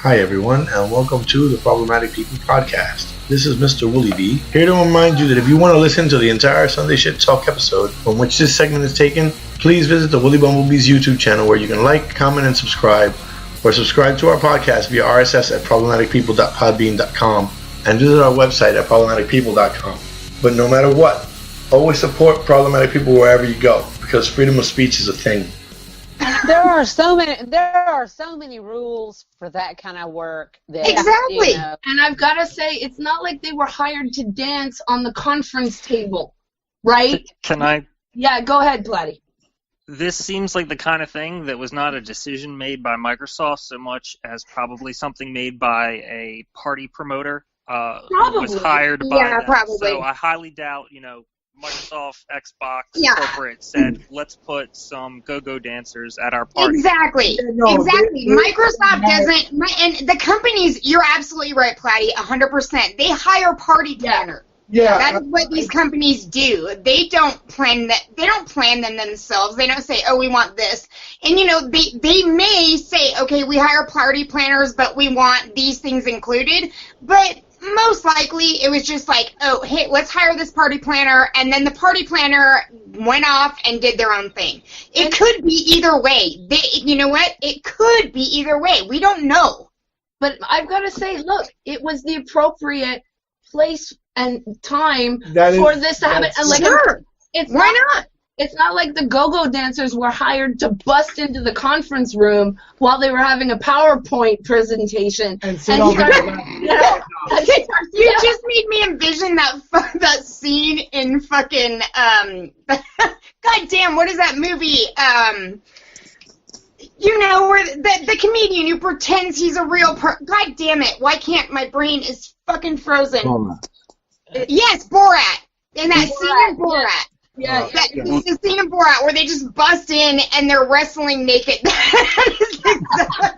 Hi everyone, and welcome to the Problematic People Podcast. This is Mr. WoolyBee, here to remind you that if you want to listen to the entire Sunday Shit Talk episode from which this segment is taken, please visit the WoolyBumblebee's YouTube channel where you can like, comment, and subscribe, or subscribe to our podcast via RSS at problematicpeople.podbean.com and visit our website at problematicpeople.com. But no matter what, always support problematic people wherever you go, because freedom of speech is a thing. There are so many rules for that kind of work. That, exactly. You know, and I've got to say, it's not like they were hired to dance on the conference table, right? Can I? Yeah, go ahead, Platty. This seems like the kind of thing that was not a decision made by Microsoft so much as probably something made by a party promoter who was hired by them. Probably. So I highly doubt, Microsoft, Xbox, corporate said, let's put some go-go dancers at our party. Exactly. Microsoft doesn't, and the companies, you're absolutely right, Platty, 100%. They hire party planners. Yeah. That is what these companies do. They don't plan that. They don't plan them themselves. They don't say, oh, we want this. And, they may say, okay, we hire party planners, but we want these things included. But most likely, it was just like, oh, hey, let's hire this party planner, and then the party planner went off and did their own thing. It could be either way. You know what? It could be either way. We don't know. But I've got to say, look, it was the appropriate place and time for this to happen. And sure. Why not? It's not like the go-go dancers were hired to bust into the conference room while they were having a PowerPoint presentation. You just made me envision that scene in fucking goddamn, what is that movie? Where the comedian who pretends he's a real God damn it! Why can't my brain is fucking frozen? Borat. Yes, Borat. And that scene in Borat. Yeah. The scene in Borat where they just bust in and they're wrestling naked.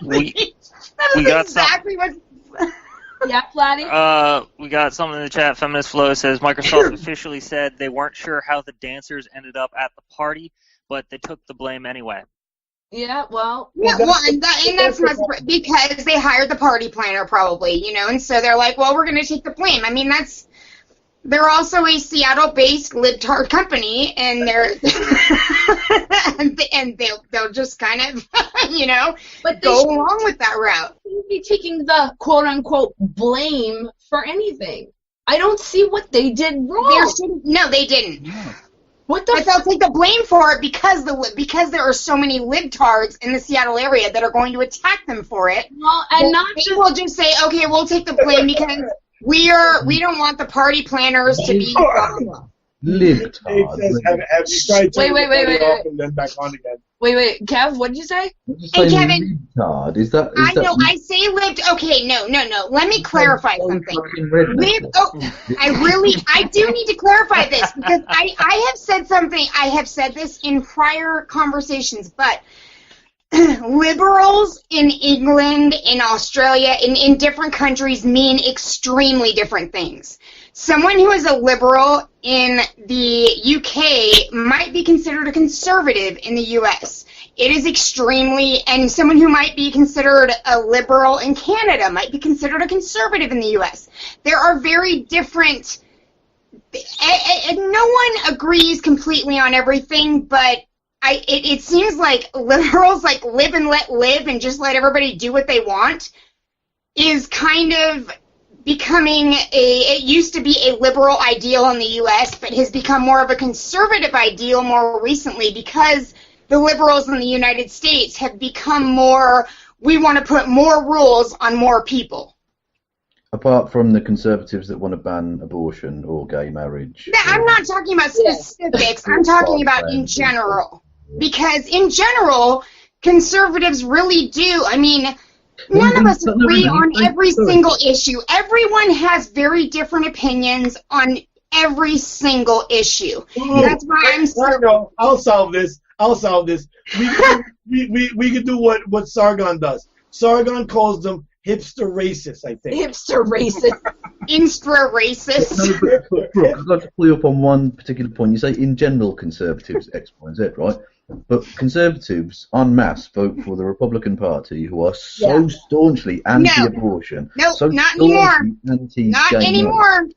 We got exactly what. Yeah, Platty? We got something in the chat. Feminist Flow says Microsoft officially said they weren't sure how the dancers ended up at the party, but they took the blame anyway. Yeah, well. Yeah, and that's because they hired the party planner probably, and so they're like, well, we're going to take the blame. I mean, they're also a Seattle-based libtard company, and they're and they'll just kind of, but go along with that route. They shouldn't be taking the quote-unquote blame for anything. I don't see what they did wrong. No, they didn't. Yeah. But they'll take the blame for it because there are so many libtards in the Seattle area that are going to attack them for it. Well, and we'll just say, okay, we'll take the blame because we don't want the party planners to be libtards. Have you tried to wait. and then back on again? Wait, Kev, what did you say? Hey, Kevin. Libtard? Is that I say libbed. Okay, no. Let me clarify something. I do need to clarify this because I have said something. I have said this in prior conversations, but liberals in England, in Australia, in different countries mean extremely different things. Someone who is a liberal in the UK might be considered a conservative in the US. It is and someone who might be considered a liberal in Canada might be considered a conservative in the US. There are very different, and no one agrees completely on everything, but it seems like liberals like live and let live and just let everybody do what they want is kind of becoming it used to be a liberal ideal in the U.S., but has become more of a conservative ideal more recently because the liberals in the United States have become more, we want to put more rules on more people. Apart from the conservatives that want to ban abortion or gay marriage. I'm not talking about specifics. I'm talking about in general. Because in general, conservatives really do. I mean, none of us agree on every single issue. Everyone has very different opinions on every single issue. That's why I'm saying. I'll solve this. We could do what Sargon does. Sargon calls them hipster racists, I think. Hipster racist. Instra racist. Brooke, I'd like to pull you up on one particular point. You say in general conservatives X, Y, and Z, right? But conservatives en masse vote for the Republican Party, who are so staunchly anti-abortion. No, so not anymore. Not anymore.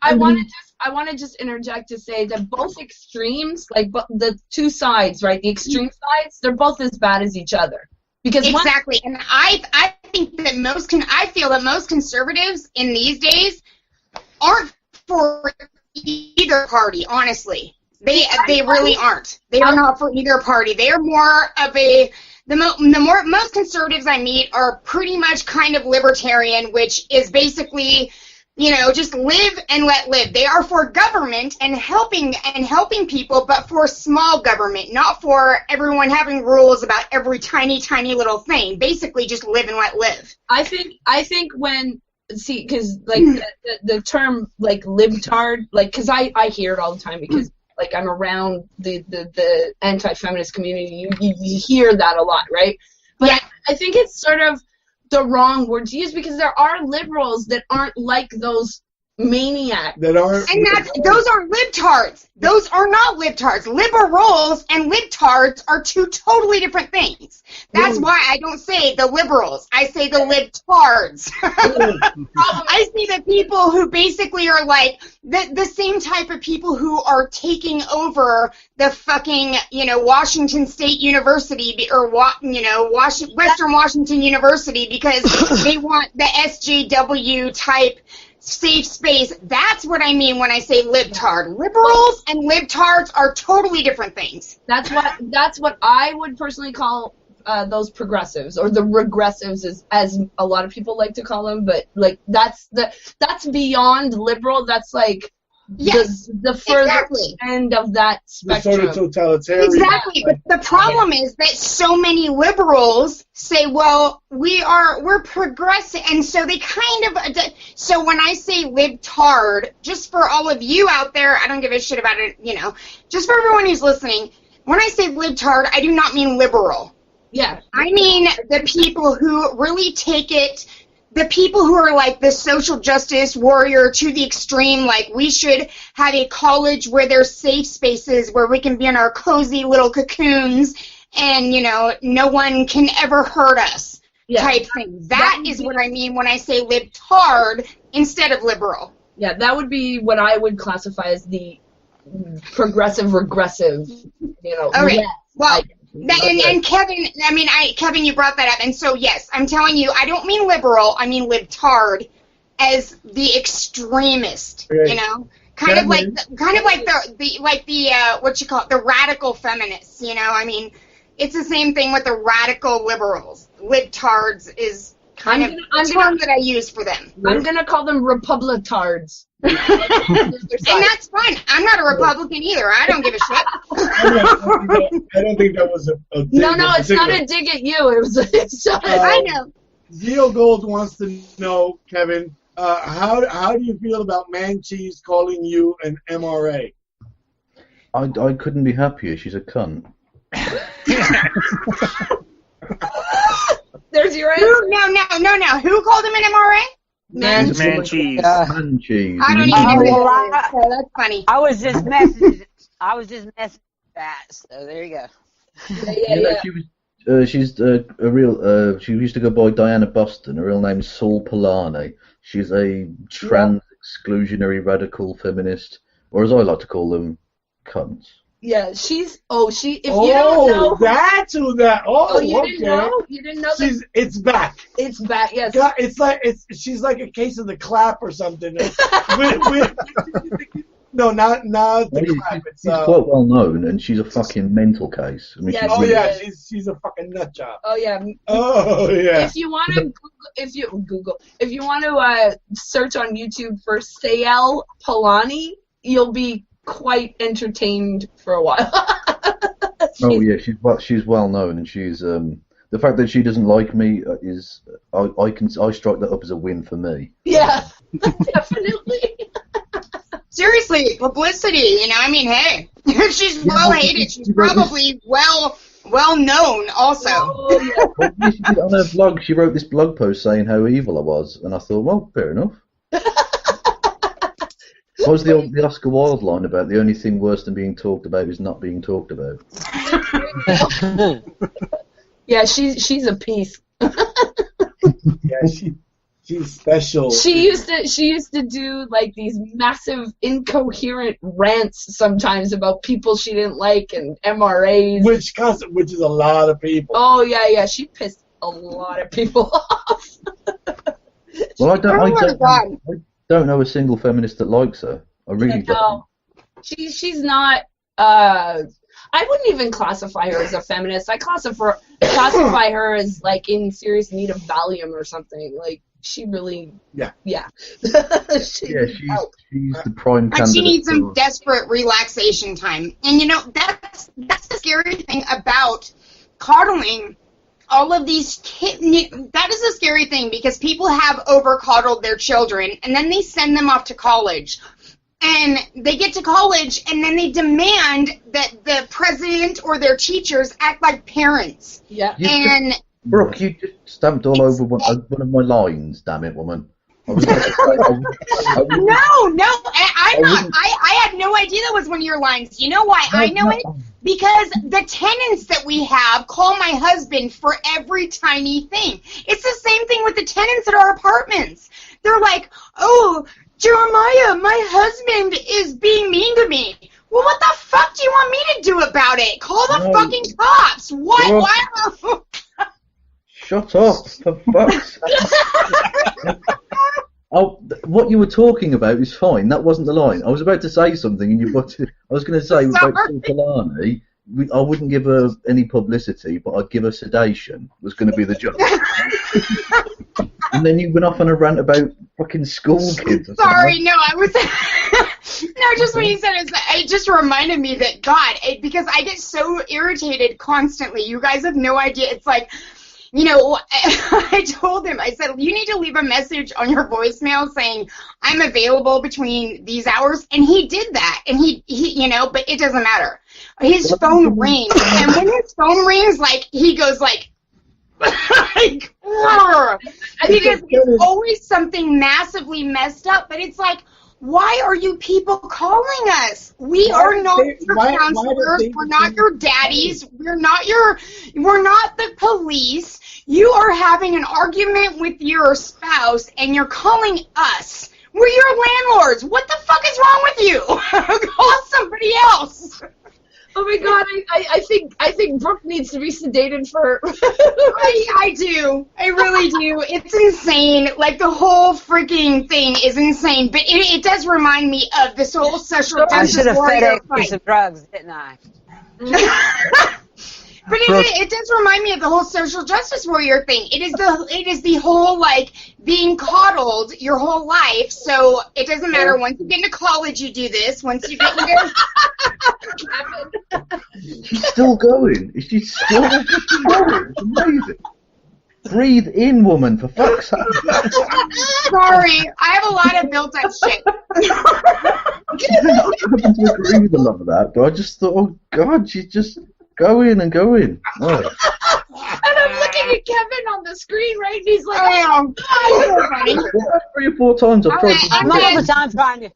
I want to just interject to say that both extremes, like the two sides, right? The extreme sides, they're both as bad as each other. Because exactly, and I think that I feel that most conservatives in these days aren't for either party. Honestly, they really aren't. They are not for either party. They are more of most conservatives I meet are pretty much kind of libertarian, which is basically, just live and let live. They are for government and helping people, but for small government, not for everyone having rules about every tiny, tiny little thing. Basically, just live and let live. I think because like the term like libtard, like, because I hear it all the time because like I'm around the anti-feminist community. You hear that a lot, right? But yeah. I think it's sort of the wrong word to use because there are liberals that aren't like those maniacs. Those are libtards. Those are not libtards. Liberals and libtards are two totally different things. That's why I don't say the liberals. I say the libtards. I say the people who basically are like the same type of people who are taking over the fucking, Washington State University or Western Washington University because they want the SJW type safe space. That's what I mean when I say libtard. Liberals and libtards are totally different things. That's what I would personally call those progressives, or the regressives, as a lot of people like to call them. But like that's beyond liberal. That's like the further end of that spectrum. The sort of totalitarian. Exactly, but the problem is that so many liberals say, well, we're progressive, and so they kind of, so when I say libtard, just for all of you out there, I don't give a shit about it, just for everyone who's listening, when I say libtard, I do not mean liberal. Yeah. I mean the people who really take it, the people who are like the social justice warrior to the extreme, like we should have a college where there's safe spaces where we can be in our cozy little cocoons and, no one can ever hurt us type thing. That is what I mean when I say libtard instead of liberal. Yeah, that would be what I would classify as the progressive regressive, Okay. Well, and Kevin, Kevin, you brought that up, and so yes, I'm telling you, I don't mean liberal, I mean libtard, as the extremist, kind of like the what you call it, the radical feminists, it's the same thing with the radical liberals. Libtards is kind of the term that I use for them. I'm gonna call them republitards. And that's fine. I'm not a Republican either. I don't give a shit. I don't think that was a dig. No, it's not a dig at you. I know. Zio Gold wants to know, Kevin, how do you feel about Man Cheese calling you an MRA? I couldn't be happier. She's a cunt. There's your answer. No. Who called him an MRA? Man cheese. Man cheese. I don't even know. So that's funny. I was just messaging that. So there you go. Yeah. She's a real. She used to go by Diana Boston. Her real name's Saul Polani. She's a trans exclusionary radical feminist, or as I like to call them, cunts. Yeah, if you don't know. That's who that. You didn't know? You didn't know that? It's back. It's back, yes. God, she's like a case of the clap or something. No, not the clap. She's quite well known, and she's a fucking mental case. I mean, she's a fucking nut job. Oh yeah. If you want to if you want to search on YouTube for Sael Polani, you'll be quite entertained for a while. She's well known, and she's the fact that she doesn't like me is I strike that up as a win for me. Yeah, definitely. Seriously, publicity. Hey, if she's well hated, she's probably well known also. Oh, yeah. She did on her blog. She wrote this blog post saying how evil I was, and I thought, well, fair enough. What was the Oscar Wilde line about? The only thing worse than being talked about is not being talked about. Yeah, she's a piece. Yeah, she's special. She used to do like these massive incoherent rants sometimes about people she didn't like and MRAs. Which is a lot of people. Oh yeah, she pissed a lot of people off. Well, I God. don't know a single feminist that likes her. I really don't. No, she's not. I wouldn't even classify her as a feminist. I classify her as like in serious need of Valium or something. Like she really. Yeah. She's the prime candidate. And she needs some desperate relaxation time. And that's the scary thing about coddling. All of these kids, that is a scary thing because people have over-coddled their children and then they send them off to college. And they get to college and then they demand that the president or their teachers act like parents. Yeah. Brooke, you just stamped all over one of my lines, damn it, woman. No, I'm not. I had no idea that was one of your lines. You know why I know it? Because the tenants that we have call my husband for every tiny thing. It's the same thing with the tenants at our apartments. They're like, oh, Jeremiah, my husband is being mean to me. Well, what the fuck do you want me to do about it? Call the fucking cops. What? Why? Shut up, for fuck's sake. Oh, what you were talking about is fine. That wasn't the line. I was about to say something, and I was going to say about Kalani. I wouldn't give her any publicity, but I'd give her sedation. Was going to be the joke. And then you went off on a rant about fucking school kids. Sorry, no, I was. No, just when you said it just reminded me that because I get so irritated constantly. You guys have no idea. It's like. I told him, I said, you need to leave a message on your voicemail saying, I'm available between these hours. And he did that. And he but it doesn't matter. His phone rings. And when his phone rings, he goes like because it's always something massively messed up. But it's like, why are you people calling us? We are not your counselors. We're not your daddies. We're not the police. You are having an argument with your spouse and you're calling us. We're your landlords. What the fuck is wrong with you? Call somebody else. Oh my god, I think Brooke needs to be sedated for I do. I really do. It's insane. Like the whole freaking thing is insane. But it does remind me of this whole social justice warrior fight. I should have fed some drugs, didn't I? But it does remind me of the whole social justice warrior thing. It is the whole being coddled your whole life. So it doesn't matter. Once you get into college, you do this. Once you get into She's still going. She's still going. It's amazing. Breathe in, woman, for fuck's sake. Sorry, I have a lot of built-up shit. I happen to agree with a lot of that, but I just thought, oh god, she's just going and going. Oh. And I'm looking at Kevin on the screen, right? And he's like, oh, 3 or 4 times I've tried to. I'm all the time trying to.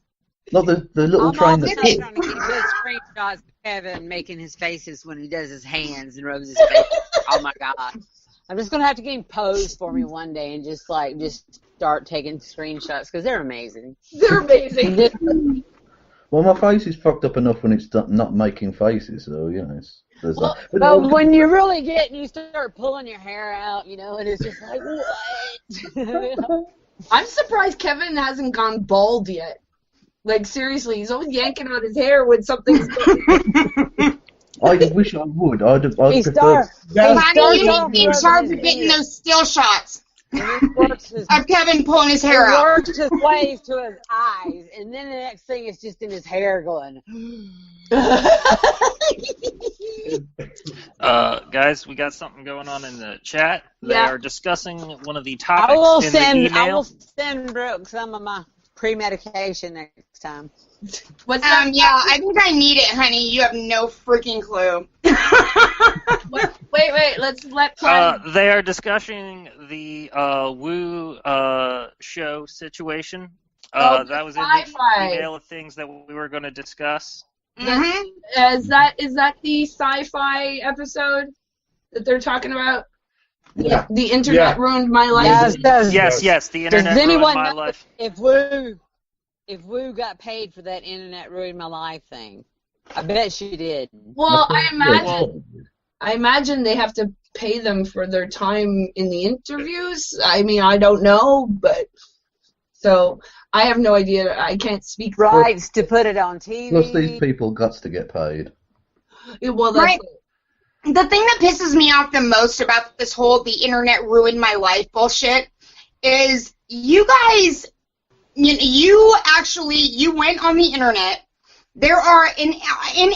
Not the little train that. I'm trying to get good screenshots of Kevin making his faces when he does his hands and rubs his face. Oh my god! I'm just gonna have to get him posed for me one day and just start taking screenshots because they're amazing. They're amazing. Well, my face is fucked up enough when it's not making faces, so there's that. But when you really get and you start pulling your hair out, and it's just like what? I'm surprised Kevin hasn't gone bald yet. Like, seriously, he's always yanking out his hair when something's going. I wish I would. I'd prefer... Honey, you need to be in charge of getting those still shots of Kevin pulling his hair out. He works his ways to his eyes, and then the next thing is just in his hair going... Guys, we got something going on in the chat. They are discussing one of the I topics will in the email. I will send Brooke some of my pre-medication next time. What's that? Yeah, I think I need it, honey. You have no freaking clue. Wait, let's let they are discussing the Woo show situation. That was in the sci-fi. email of things that we were going to discuss. Is that the sci-fi episode that they're talking about? Yeah. The internet ruined my life. Yes, the internet ruined my life. If Woo got paid for that internet ruined my life thing, I bet she did. Well, I imagine they have to pay them for their time in the interviews. I mean, I don't know, but so I have no idea. I can't speak rights to put it on TV. Plus, these people got to get paid. Well, that's the thing that pisses me off the most about this whole the internet ruined my life bullshit is you guys, you went on the internet. There are, in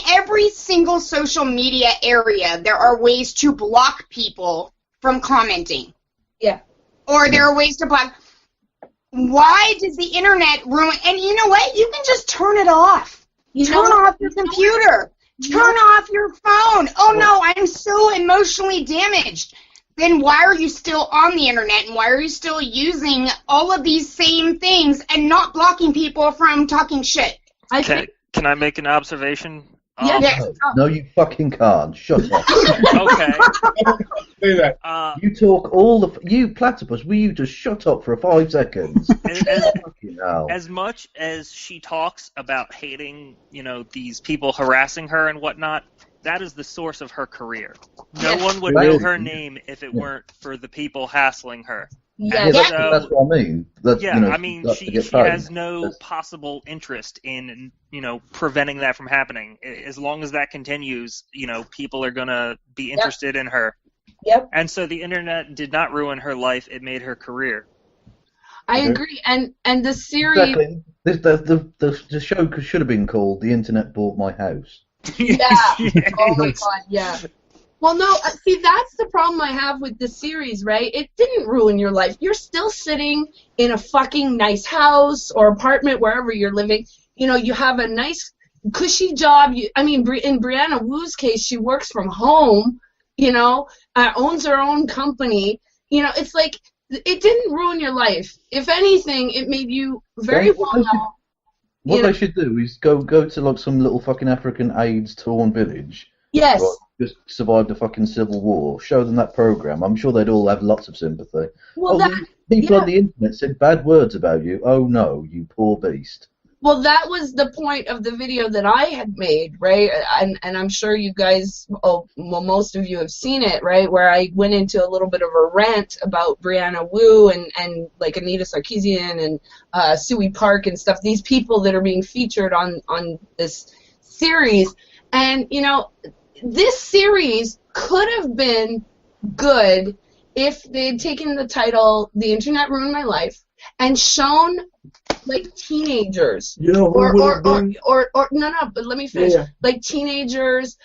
every single social media area, there are ways to block people from commenting. Yeah. Or there are ways to block. Why does the internet ruin? And you know what? You can just turn it off. Turn off your computer. Turn off your phone. Oh, no, I'm so emotionally damaged. Then why are you still on the internet, and why are you still using all of these same things and not blocking people from talking shit? Can I make an observation? Yes. No, you fucking can't. Shut up. Okay. Say that. You talk you platypus, will you just shut up for 5 seconds? As much as she talks about hating, these people harassing her and whatnot, that is the source of her career. No one would know her name if it weren't for the people hassling her. Yeah, that's what I mean. She has no possible interest in, preventing that from happening. As long as that continues, people are going to be interested in her. Yep. And so the internet did not ruin her life, it made her career. I agree. And the series... Exactly. The show should have been called The Internet Bought My House. Yeah. Oh my God, yeah. Well, no, see, that's the problem I have with the series, right? It didn't ruin your life. You're still sitting in a fucking nice house or apartment, wherever you're living. You have a nice, cushy job. In Brianna Wu's case, she works from home, owns her own company. It's like, it didn't ruin your life. If anything, it made you very well known. What they should do is go to like some little fucking African AIDS-torn village. Yes. Right, just survived a fucking civil war. Show them that program. I'm sure they'd all have lots of sympathy. Well, people on the internet said bad words about you. Oh no, you poor beast. Well, that was the point of the video that I had made, right? And I'm sure you guys, most of you have seen it, right? Where I went into a little bit of a rant about Brianna Wu and like Anita Sarkeesian and Suey Park and stuff. These people that are being featured on this series, and this series could have been good if they had taken the title "The Internet Ruined My Life" and shown like teenagers, but let me finish. Yeah. Like teenagers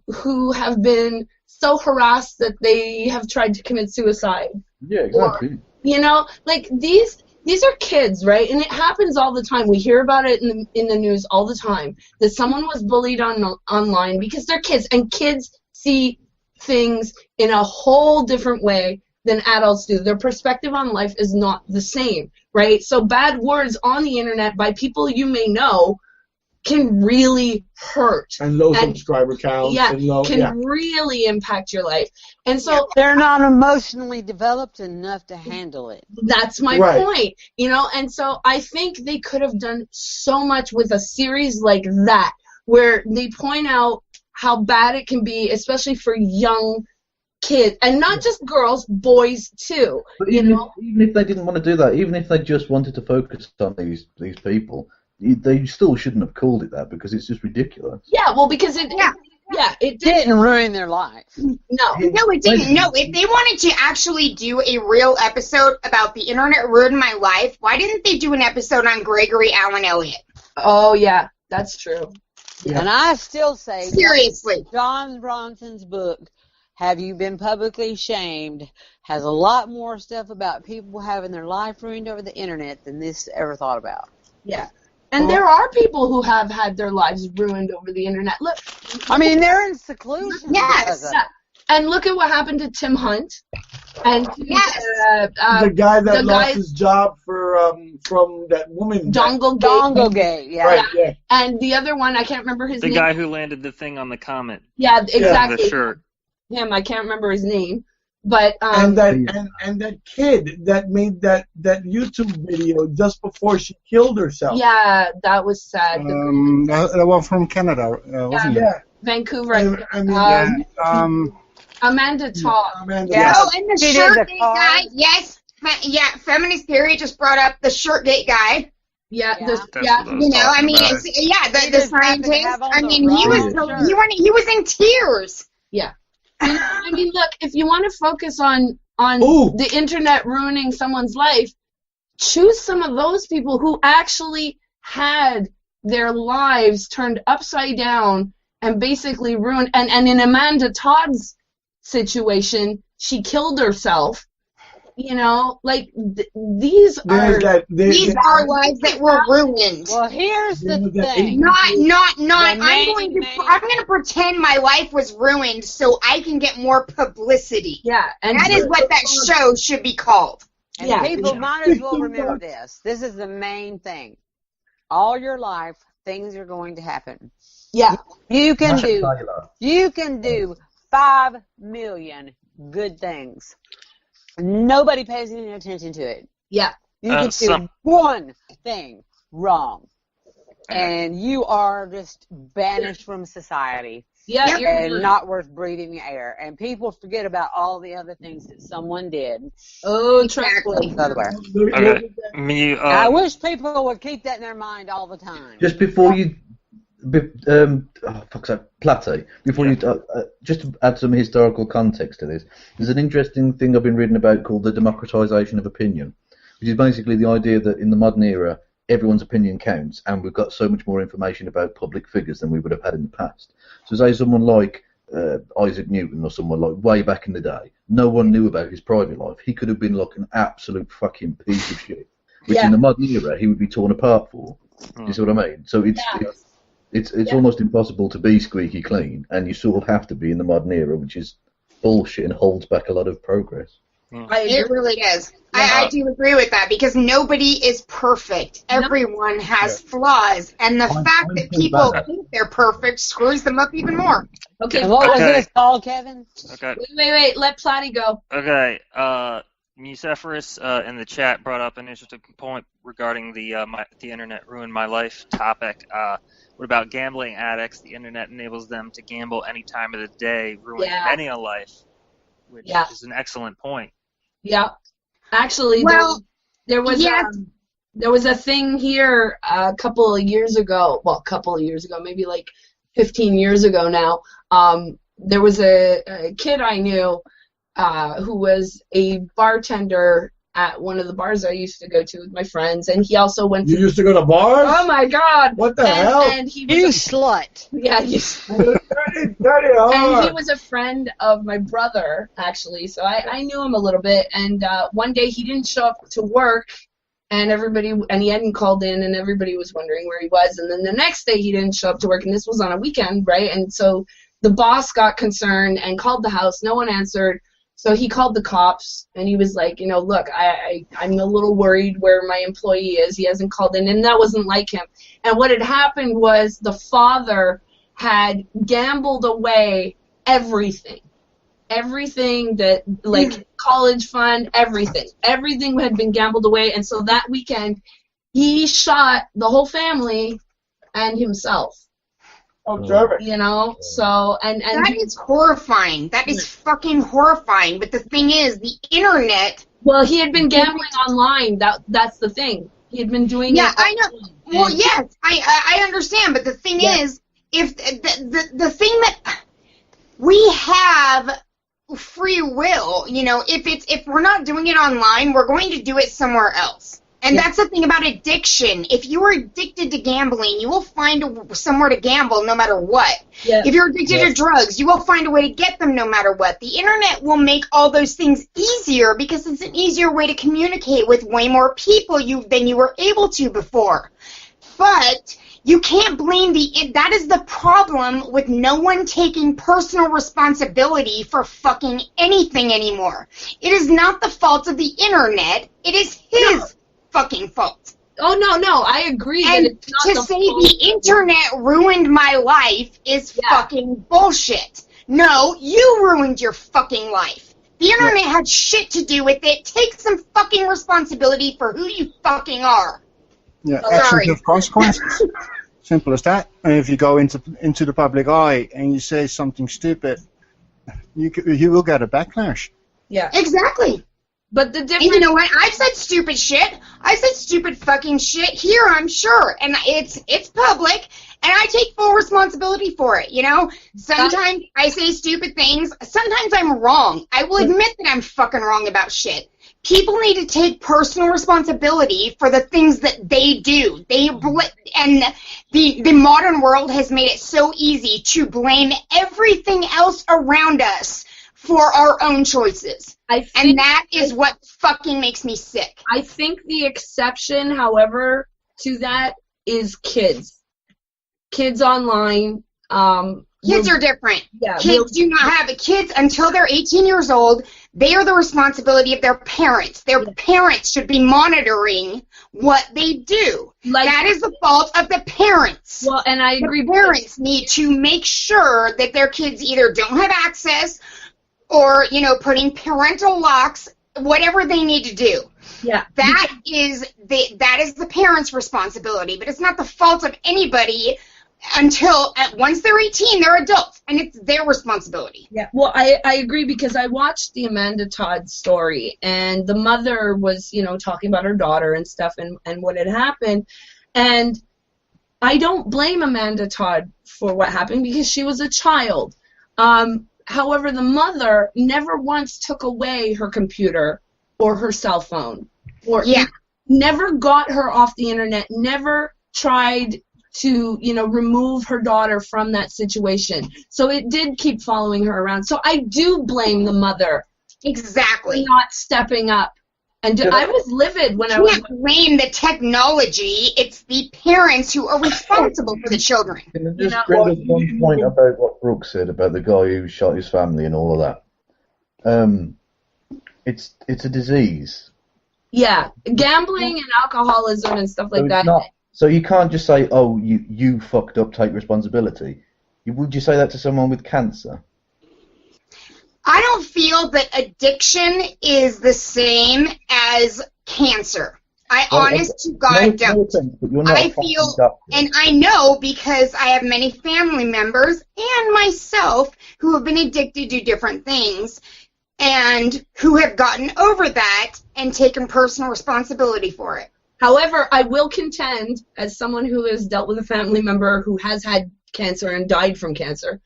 who have been so harassed that they have tried to commit suicide. Yeah, exactly. Or, like these are kids, right? And it happens all the time. We hear about it in the news all the time that someone was bullied online because they're kids, and kids see things in a whole different way than adults do. Their perspective on life is not the same, right? So bad words on the internet by people you may know can really hurt. And low subscriber counts. Yeah, and really impact your life. And so they're not emotionally developed enough to handle it. That's my point, and so I think they could have done so much with a series like that, where they point out how bad it can be, especially for young kids, and not just girls, boys too. But even if they didn't want to do that, even if they just wanted to focus on these people, they still shouldn't have called it that, because it's just ridiculous. Yeah, well, because it didn't ruin their life. No, it didn't. No, if they wanted to actually do a real episode about the internet ruined my life, why didn't they do an episode on Gregory Allen Elliott? Oh yeah, that's true. Yeah. And I still say, seriously, John Bronson's book, Have You Been Publicly Shamed, has a lot more stuff about people having their life ruined over the internet than this ever thought about. Yeah. And there are people who have had their lives ruined over the internet. Look, they're in seclusion. Yes. And look at what happened to Tim Hunt. And the guy that lost his job from that woman. Donglegate, yeah. Right, yeah. And the other one, I can't remember his name. The guy who landed the thing on the comment. Yeah, exactly. The shirt. Him, I can't remember his name. But and that kid that made that YouTube video just before she killed herself. Yeah, that was sad. The one from Canada, wasn't it? Yeah, Vancouver. Amanda Todd. Yeah. Oh, and the Shirtgate guy. Yes. Yeah, Feminist Theory just brought up the Shirtgate guy. Yeah. You know, I mean, the scientist. I mean, he was in tears. Yeah. I mean, look, if you want to focus on the internet ruining someone's life, choose some of those people who actually had their lives turned upside down and basically ruined. And in Amanda Todd's situation, she killed herself. You know, like these are lives that were ruined. Well, here's the thing. I'm going to pretend my life was ruined so I can get more publicity. Yeah, and that is what that show should be called. And people might as well remember this. This is the main thing. All your life, things are going to happen. Yeah. You can do 5 million good things. Nobody pays any attention to it. Yeah. You can do one thing wrong, and you are just banished from society. Yeah, and not worth breathing the air. And people forget about all the other things that someone did. Oh, exactly. Okay. I wish people would keep that in their mind all the time. Just before you... Platte, before you just to add some historical context to this, there's an interesting thing I've been reading about called the democratization of opinion, which is basically the idea that in the modern era everyone's opinion counts, and we've got so much more information about public figures than we would have had in the past. So say someone like Isaac Newton or someone like way back in the day, no one knew about his private life. He could have been like an absolute fucking piece of shit, which in the modern era he would be torn apart for. You see what I mean? So it's almost impossible to be squeaky clean, and you sort of have to be in the modern era, which is bullshit and holds back a lot of progress. It really is. I do agree with that, because nobody is perfect. Everyone has flaws, and the fact that people think they're perfect screws them up even more. Okay. And what was this called, Kevin? Okay. Wait. Let Platy go. Okay. Mucephorus in the chat brought up an interesting point regarding the internet ruined my life topic. What about gambling addicts? The internet enables them to gamble any time of the day, ruining many a life, which is an excellent point. Yeah, actually, there was a thing here a couple of years ago. Well, maybe like 15 years ago now. There was a kid I knew who was a bartender at one of the bars I used to go to with my friends, and he also went to... You used to go to bars? Oh, my God! What the hell? And he was you slut! Yeah, you slut. And he was a friend of my brother, actually, so I knew him a little bit, and one day he didn't show up to work, and he hadn't called in, and everybody was wondering where he was, and then the next day he didn't show up to work, and this was on a weekend, right? And so the boss got concerned and called the house. No one answered. So he called the cops, and he was like, look, I'm a little worried where my employee is. He hasn't called in, and that wasn't like him. And what had happened was the father had gambled away everything that, like, college fund, everything had been gambled away. And so that weekend, he shot the whole family and himself. So and that is horrifying. That is fucking horrifying. But the thing is, the internet. Well, he had been gambling online. That's the thing. He had been doing it. Yeah, I know. Well, yes, I understand. But the thing is, if the thing that we have free will, if we're not doing it online, we're going to do it somewhere else. And that's the thing about addiction. If you are addicted to gambling, you will find somewhere to gamble no matter what. Yeah. If you're addicted to drugs, you will find a way to get them no matter what. The internet will make all those things easier because it's an easier way to communicate with way more people than you were able to before. But You can't blame that is the problem with no one taking personal responsibility for fucking anything anymore. It is not the fault of the internet. It is his fucking fault. Oh, no, I agree. And that it's not to say the internet ruined my life is fucking bullshit. No, you ruined your fucking life. The internet had shit to do with it. Take some fucking responsibility for who you fucking are. Yeah, actions have consequences. Simple as that. And if you go into the public eye and you say something stupid, you will get a backlash. Yeah. Exactly. But the difference... And you know what? I've said stupid shit. I've said stupid fucking shit here, I'm sure. And it's public, and I take full responsibility for it, you know? Sometimes I say stupid things. Sometimes I'm wrong. I will admit that I'm fucking wrong about shit. People need to take personal responsibility for the things that they do. And the modern world has made it so easy to blame everything else around us for our own choices. And that is what fucking makes me sick. I think the exception, however, to that is kids. Kids online. Kids are different. Yeah, kids do not have kids until they're 18 years old. They are the responsibility of their parents. Their parents should be monitoring what they do. That is the fault of the parents. Well, and I agree. The parents need to make sure that their kids either don't have access or, you know, putting parental locks, whatever they need to do. Yeah. That is the parents' responsibility, but it's not the fault of anybody until once they're 18, they're adults, and it's their responsibility. Yeah, well, I agree, because I watched the Amanda Todd story, and the mother was, you know, talking about her daughter and stuff and what had happened, and I don't blame Amanda Todd for what happened because she was a child. However, the mother never once took away her computer or her cell phone, or never got her off the internet, never tried to, you know, remove her daughter from that situation. So it did keep following her around. So I do blame the mother. Exactly. For not stepping up. And I was livid when I was... You can't blame the technology. It's the parents who are responsible for the children. Can I just bring up one point about what Brooke said about the guy who shot his family and all of that? It's a disease. Yeah, gambling and alcoholism and stuff like that. So you can't just say, oh, you fucked up, take responsibility. Would you say that to someone with cancer? I don't feel that addiction is the same as cancer. Honest to God, don't. I feel, and I know because I have many family members and myself who have been addicted to different things and who have gotten over that and taken personal responsibility for it. However, I will contend, as someone who has dealt with a family member who has had cancer and died from cancer,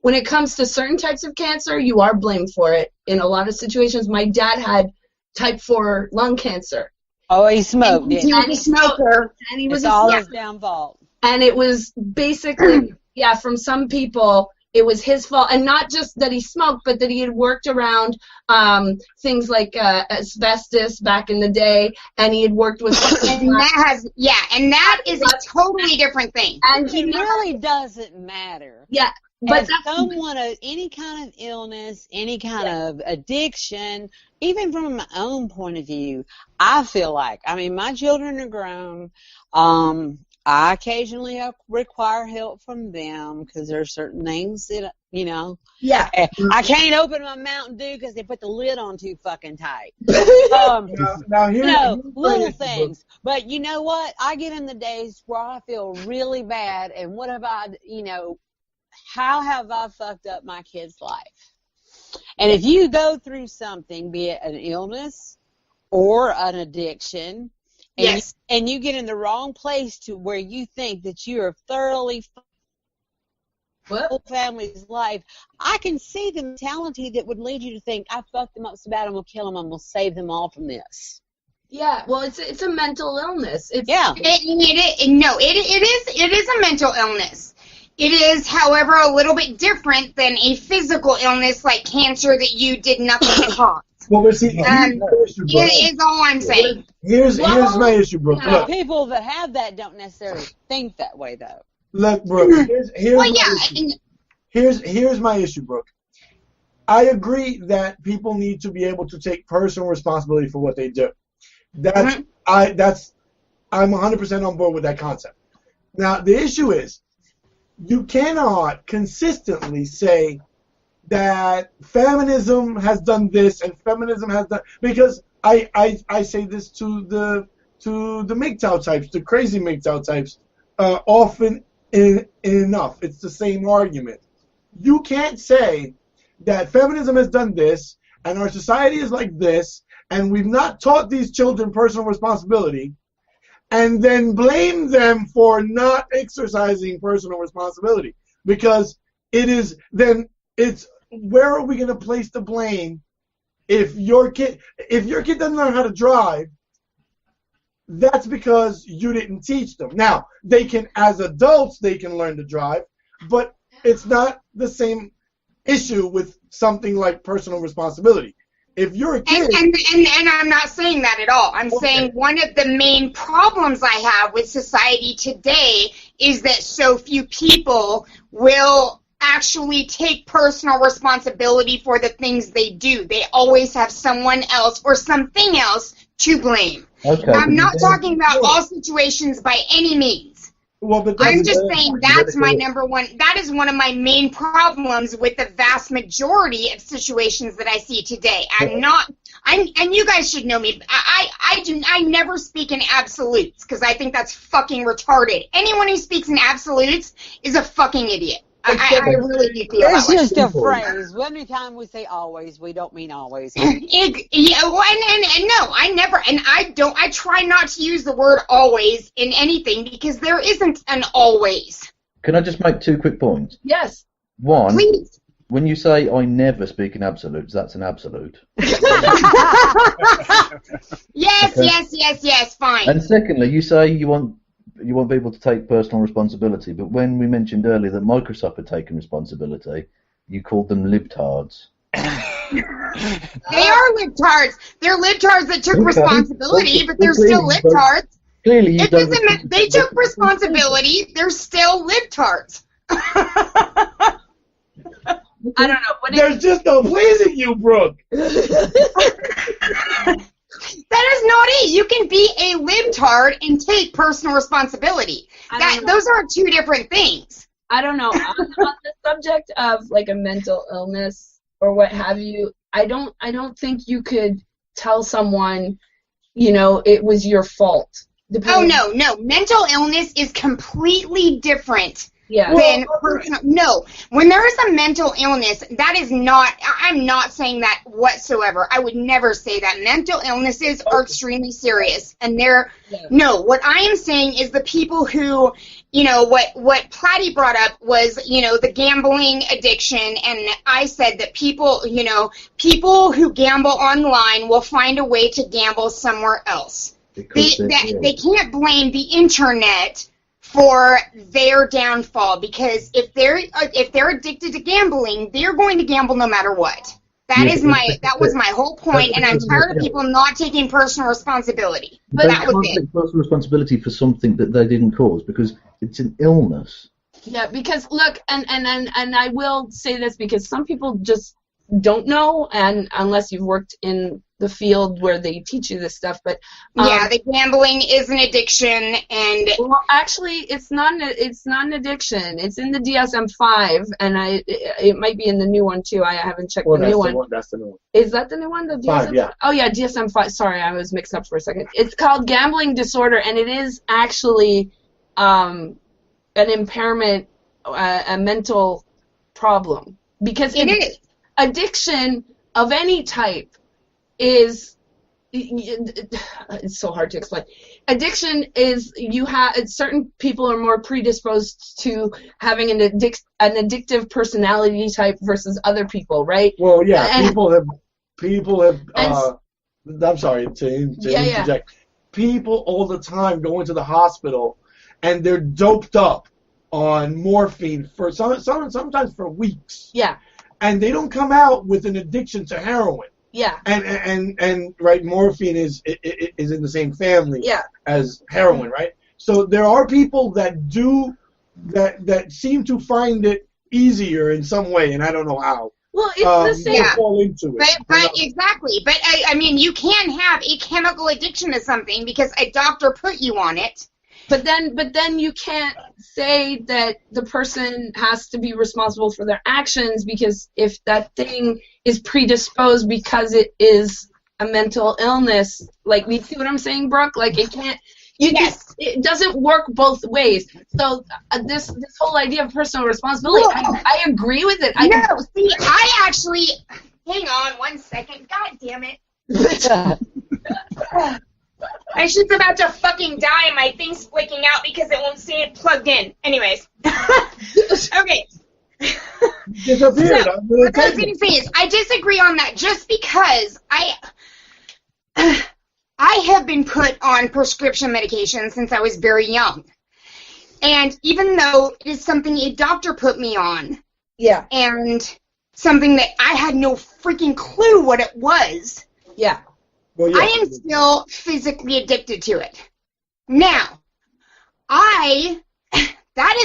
when it comes to certain types of cancer, you are blamed for it. In a lot of situations, my dad had type 4 lung cancer. Oh, he smoked. He was a smoker. And he was all his downfall. And it was basically, from some people, it was his fault, and not just that he smoked, but that he had worked around things like asbestos back in the day, and he had worked with. And that is a totally different thing. And it really doesn't matter. Yeah, but as someone of any kind of illness, any kind of addiction, even from my own point of view, I feel like, I mean, my children are grown. I occasionally require help from them because there are certain things that, you know. Yeah. I can't open my Mountain Dew because they put the lid on too fucking tight. Little things. But you know what? I get in the days where I feel really bad, and what have I, how have I fucked up my kid's life? And if you go through something, be it an illness or an addiction, and you get in the wrong place to where you think that you are thoroughly whole family's life, I can see the mentality that would lead you to think, I fucked them up so bad, I'm going to kill them, I'm going to save them all from this. Yeah, well, it's a mental illness. It is a mental illness. It is, however, a little bit different than a physical illness like cancer that you did nothing to cause. Well, but see, here's the issue, bro. Is all I'm saying. Here's my issue, Brooke. The people that have that don't necessarily think that way, though. Look, Brooke. Here's my issue, Brooke. I agree that people need to be able to take personal responsibility for what they do. I'm 100% on board with that concept. Now, the issue is, you cannot consistently say that feminism has done this and feminism has done, because I say this to the MGTOW types, the crazy MGTOW types, often enough. It's the same argument. You can't say that feminism has done this and our society is like this and we've not taught these children personal responsibility, and then blame them for not exercising personal responsibility, because it's where are we going to place the blame if your kid doesn't learn how to drive? That's because you didn't teach them. Now, they can, as adults, they can learn to drive, but it's not the same issue with something like personal responsibility. If you're a kid... And I'm not saying that at all. I'm saying one of the main problems I have with society today is that so few people will actually take personal responsibility for the things they do. They always have someone else or something else to blame. Okay, I'm not talking about all situations by any means. Well, but I'm just saying that's my number one. That is one of my main problems with the vast majority of situations that I see today. And you guys should know me. I never speak in absolutes because I think that's fucking retarded. Anyone who speaks in absolutes is a fucking idiot. I really do feel It's that way. just a phrase. Every time we say always, we don't mean always. No, I never, and I try not to use the word always in anything because there isn't an always. Can I just make 2 quick points? Yes. One, Please. when you say I never speak in absolutes, that's an absolute. Yes, fine. And secondly, you say you want people to take personal responsibility, but when we mentioned earlier that Microsoft had taken responsibility, you called them libtards. They are libtards. They're libtards that took responsibility, but they're still libtards. Clearly, you don't. They took responsibility. They're still libtards. I don't know. There's just no pleasing you, Brooke. That is not it. You can be a libtard and take personal responsibility. Those are 2 different things. I don't know. On the subject of like a mental illness or what have you, I don't think you could tell someone, it was your fault. Oh no. Mental illness is completely different. Yeah. No, when there is a mental illness, that is not, I'm not saying that whatsoever. I would never say that. Mental illnesses are extremely serious. And what I am saying is the people who, what Platty brought up was, the gambling addiction. And I said that people who gamble online will find a way to gamble somewhere else. They can't blame the internet for their downfall, because if they're addicted to gambling, they're going to gamble no matter what. That was my whole point, and I'm tired of people not taking personal responsibility. But that was it. Take personal responsibility for something that they didn't cause, because it's an illness. Yeah, because look, and I will say this because some people just don't know, and unless you've worked in the field where they teach you this stuff, but the gambling is an addiction, and actually it's not an addiction. It's in the DSM-5, and it might be in the new one too. I haven't checked the new one. That's the new one. Is that the new one? The DSM-5? Yeah. Oh yeah, DSM-5. Sorry, I was mixed up for a second. It's called gambling disorder, and it is actually an impairment, a mental problem, because it is. Addiction of any type is, it's so hard to explain. Addiction is, certain people are more predisposed to having an addictive personality type versus other people, right? Well, yeah, and people have I'm sorry to interject. People all the time go into the hospital and they're doped up on morphine for sometimes for weeks. Yeah. And they don't come out with an addiction to heroin. Yeah. And right, morphine is in the same family Yeah. as heroin, right? So there are people that do that seem to find it easier in some way, and I don't know how. Well, it's the same. Yeah. Fall into it. But exactly. But I mean, you can have a chemical addiction to something because a doctor put you on it. But then you can't say that the person has to be responsible for their actions, because if that thing is predisposed because it is a mental illness, like, you see what I'm saying, Brooke? Like, it can't. It doesn't work both ways. So this whole idea of personal responsibility, I agree with it. I actually, hang on 1 second. God damn it. My shit's about to fucking die and my thing's flicking out because it won't stay plugged in. Anyways. Okay. So, what I was going to say is, I disagree on that just because I have been put on prescription medication since I was very young. And even though it is something a doctor put me on, yeah, and something that I had no freaking clue what it was, yeah, well, yeah. I am still physically addicted to it. Now, I feel that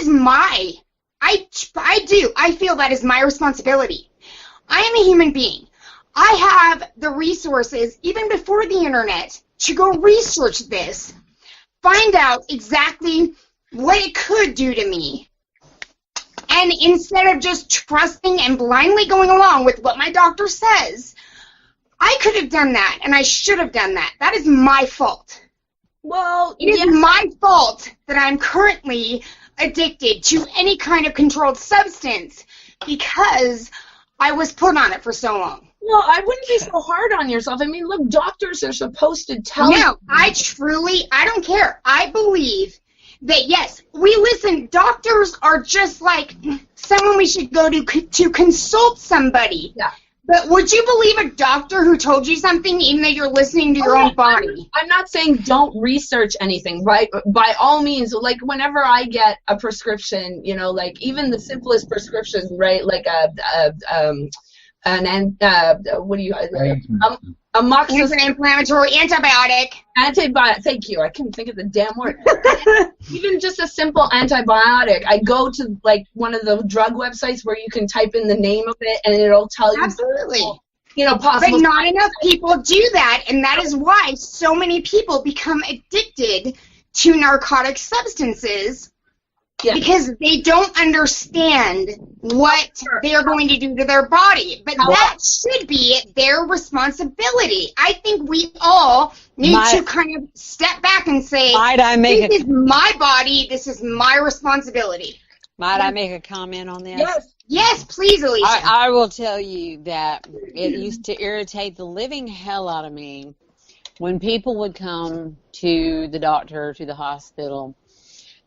is my responsibility. I am a human being. I have the resources, even before the internet, to go research this, find out exactly what it could do to me. And instead of just trusting and blindly going along with what my doctor says, I could have done that, and I should have done that. That is my fault. Well, it is my fault that I'm currently addicted to any kind of controlled substance because I was put on it for so long. Well, I wouldn't be so hard on yourself. I mean, look, doctors are supposed to tell you. No, I don't care. I believe that, yes, doctors are just like someone we should go to consult somebody. Yeah. But would you believe a doctor who told you something even though you're listening to your own body? I'm not saying don't research anything, right? By all means, like, whenever I get a prescription, you know, like, even the simplest prescriptions, right? Like anti-inflammatory antibiotic. Thank you. I couldn't think of the damn word. Even just a simple antibiotic. I go to, like, one of the drug websites where you can type in the name of it and it'll tell you. Absolutely. Possible. But not enough people do that, and that is why so many people become addicted to narcotic substances. Yeah. Because they don't understand what they're going to do to their body. But that should be their responsibility. I think we all need to kind of step back and say, this is my body, this is my responsibility. Might I make a comment on this? Yes. Yes, please, Alicia. I will tell you that it used to irritate the living hell out of me when people would come to the doctor, to the hospital,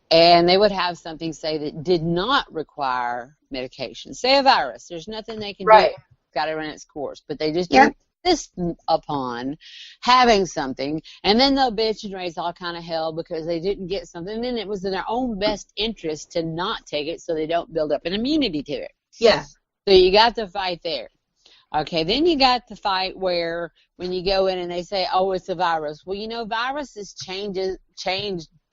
and they would have something, say, that did not require medication. Say a virus. There's nothing they can do. Got to run its course. But they just insist upon having something, and then they'll bitch and raise all kind of hell because they didn't get something. And then it was in their own best interest to not take it so they don't build up an immunity to it. Yeah. So you got the fight there. Okay, then you got the fight where when you go in and they say, oh, it's a virus. Well, you know, viruses change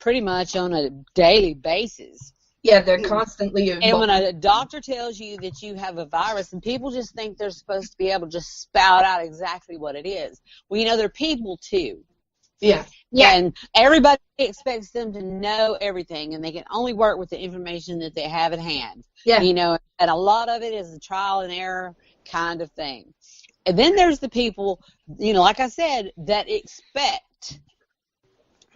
pretty much on a daily basis. Yeah, they're constantly evolving. And when a doctor tells you that you have a virus, and people just think they're supposed to be able to just spout out exactly what it is. Well, you know, they're people too. Yeah. And everybody expects them to know everything, and they can only work with the information that they have at hand. Yeah. You know, and a lot of it is a trial and error kind of thing. And then there's the people, you know, like I said, that expect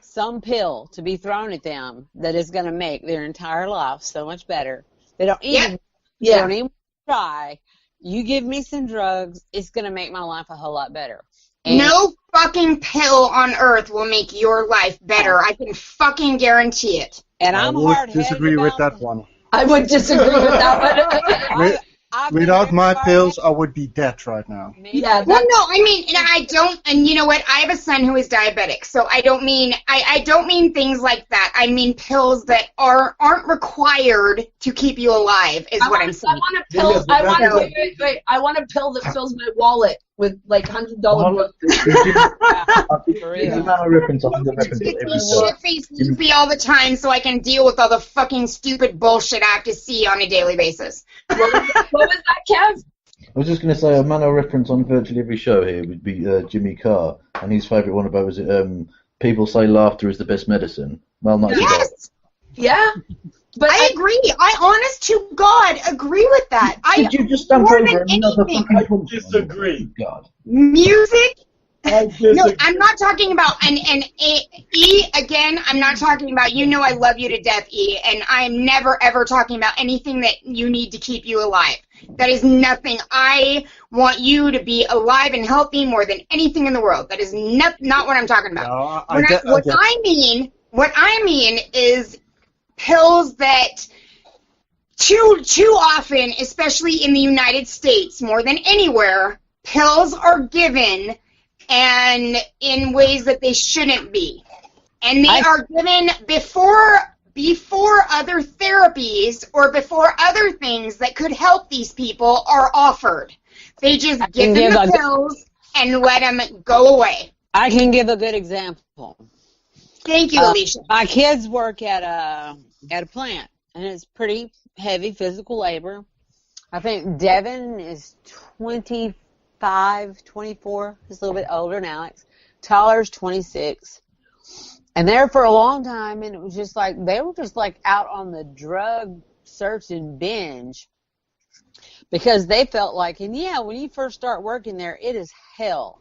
some pill to be thrown at them that is going to make their entire life so much better. They don't even, they don't even try. You give me some drugs, it's going to make my life a whole lot better. And no fucking pill on earth will make your life better. I can fucking guarantee it. And I'm hard-headed. I would disagree with that one. I would disagree with that one. Without my pills, I would be dead right now. Yeah. Well, no, I mean, I don't, and you know what? I have a son who is diabetic, so I don't mean, I don't mean things like that. I mean pills that aren't required to keep you alive, is what I'm saying. I want a pill. I want a pill that fills my wallet. with like $100 Well, bills. it's a matter of reference. I think the reference It's every me shit-faced Luffy all the time so I can deal with all the fucking stupid bullshit I have to see on a daily basis. What was that, Kev? I was just going to say a manner of reference on virtually every show here would be Jimmy Carr, and his favourite one about was people say laughter is the best medicine. Well, not Yes! Yeah. But I agree. I, honest to God, agree with that. Did you just stump more over than another anything, fucking punch? Disagree. God. music. I disagree. No, I'm not talking about E again. I'm not talking about. You know, I love you to death, E, and I am never ever talking about anything that you need to keep you alive. That is nothing. I want you to be alive and healthy more than anything in the world. That is not what I'm talking about. What I mean is pills that too often, especially in the United States, more than anywhere, pills are given and in ways that they shouldn't be. And they are given before other therapies or before other things that could help these people are offered. They just give them the pills and let them go away. I can give a good example. Thank you, Alicia. My kids work at a plant, and it's pretty heavy physical labor. I think Devin is 25, 24. He's a little bit older than Alex. Tyler's 26. And there for a long time, and it was just like, they were just like out on the drug search and binge because they felt like, and yeah, when you first start working there, it is hell.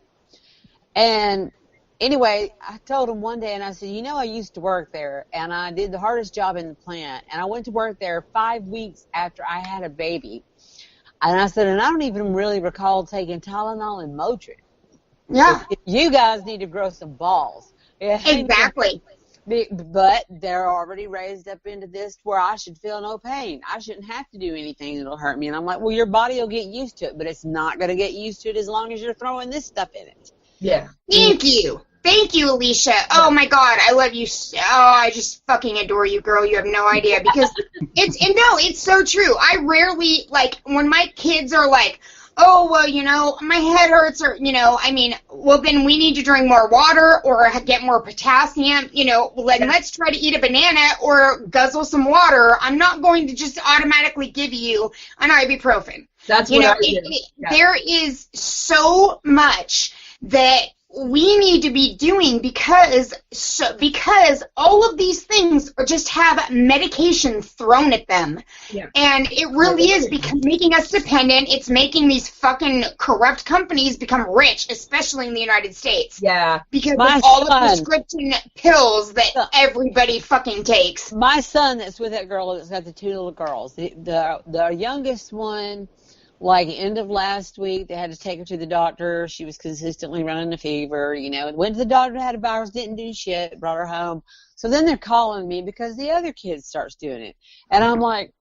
And anyway, I told him one day, and I said, you know, I used to work there, and I did the hardest job in the plant, and I went to work there 5 weeks after I had a baby. And I said, and I don't even really recall taking Tylenol and Motrin. Yeah. You guys need to grow some balls. Exactly. But they're already raised up into this where I should feel no pain. I shouldn't have to do anything that'll hurt me. And I'm like, well, your body will get used to it, but it's not going to get used to it as long as you're throwing this stuff in it. Yeah. Thank you. Thank you, Alicia. Oh, my God. I love you. Oh, I just fucking adore you, girl. You have no idea. Because it's so true. I rarely, like, when my kids are like, oh, well, you know, my head hurts, or, you know, I mean, well, then we need to drink more water or get more potassium, you know, let's try to eat a banana or guzzle some water. I'm not going to just automatically give you an ibuprofen. That's what I do. There is so much that we need to be doing because all of these things just have medication thrown at them. Yeah. And it really is making us dependent. It's making these fucking corrupt companies become rich, especially in the United States. Yeah. Because of all the prescription pills that everybody fucking takes. My son that's with that girl that's got the two little girls, the youngest one, like end of last week, they had to take her to the doctor. She was consistently running a fever, you know. Went to the doctor, had a virus, didn't do shit, brought her home. So then they're calling me because the other kid starts doing it. And I'm like,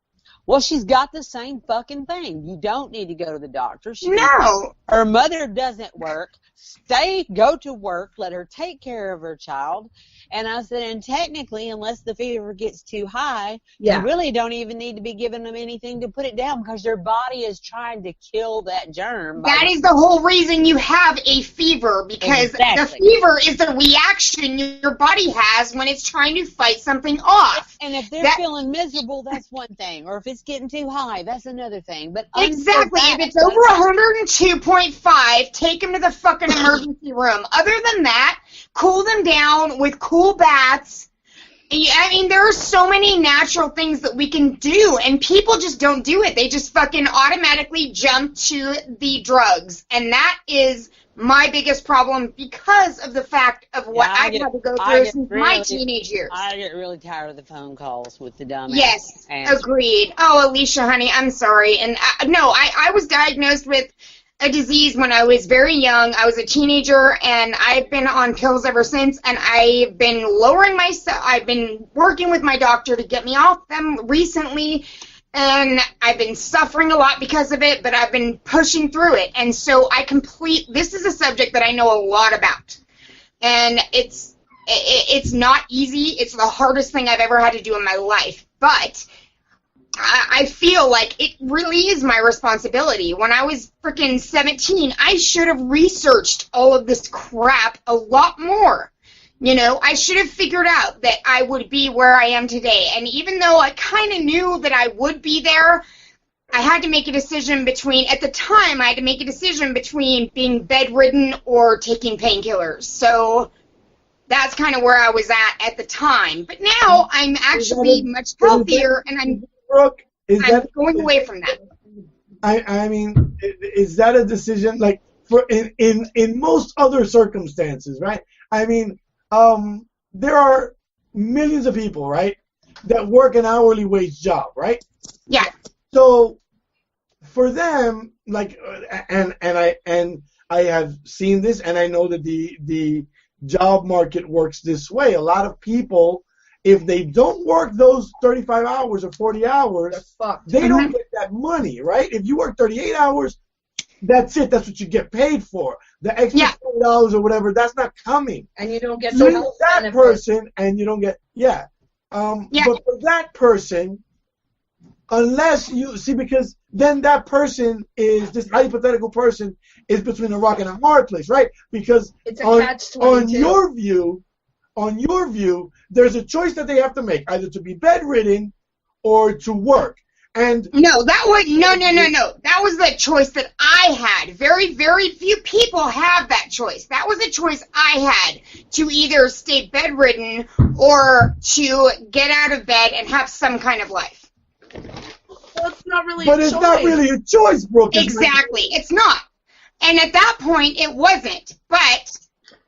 well, she's got the same fucking thing. You don't need to go to the doctor. Her mother doesn't work. Go to work, let her take care of her child. And I said, and technically, unless the fever gets too high, you really don't even need to be giving them anything to put it down because their body is trying to kill that germ. That is the whole reason you have a fever, because the fever is the reaction your body has when it's trying to fight something off. And if they're feeling miserable, that's one thing. Or if it's getting too high, that's another thing. But exactly. If it's over 102.5, take them to the fucking emergency room. Other than that, cool them down with cool baths. I mean, there are so many natural things that we can do, and people just don't do it. They just fucking automatically jump to the drugs, and that is my biggest problem because of the fact of what I've had to go through since my teenage years. I get really tired of the phone calls with the dumb Yes, agreed. Oh, Alicia, honey, I'm sorry. And I was diagnosed with a disease when I was very young. I was a teenager, and I've been on pills ever since, and I've been lowering myself. I've been working with my doctor to get me off them recently, and I've been suffering a lot because of it, but I've been pushing through it. And so this is a subject that I know a lot about, and it's not easy. It's the hardest thing I've ever had to do in my life, but I feel like it really is my responsibility. When I was freaking 17, I should have researched all of this crap a lot more. You know, I should have figured out that I would be where I am today. And even though I kind of knew that I would be there, I had to make a decision between, at the time, I had to make a decision between being bedridden or taking painkillers. So that's kind of where I was at the time. But now I'm actually much healthier, and I'm going away from that. I mean, is that a decision, like, for in most other circumstances, right? I mean, there are millions of people, right, that work an hourly wage job, right? Yeah. So for them, like, and I have seen this, and I know that the job market works this way. A lot of people, if they don't work those 35 hours or 40 hours, they don't get that money, right? If you work 38 hours, that's it. That's what you get paid for. The extra $40 or whatever, that's not coming. And you don't get so the that benefit. person, and you don't get But for that person, unless you see, because then that person is, this hypothetical person is between a rock and a hard place, right? Because it's a on your view, there's a choice that they have to make, either to be bedridden or to work. And no, that was the choice that I had. Very, very few people have that choice. That was a choice I had, to either stay bedridden or to get out of bed and have some kind of life. Well, it's not really but it's not really a choice, Brooke. Exactly. It's not. And at that point, it wasn't. But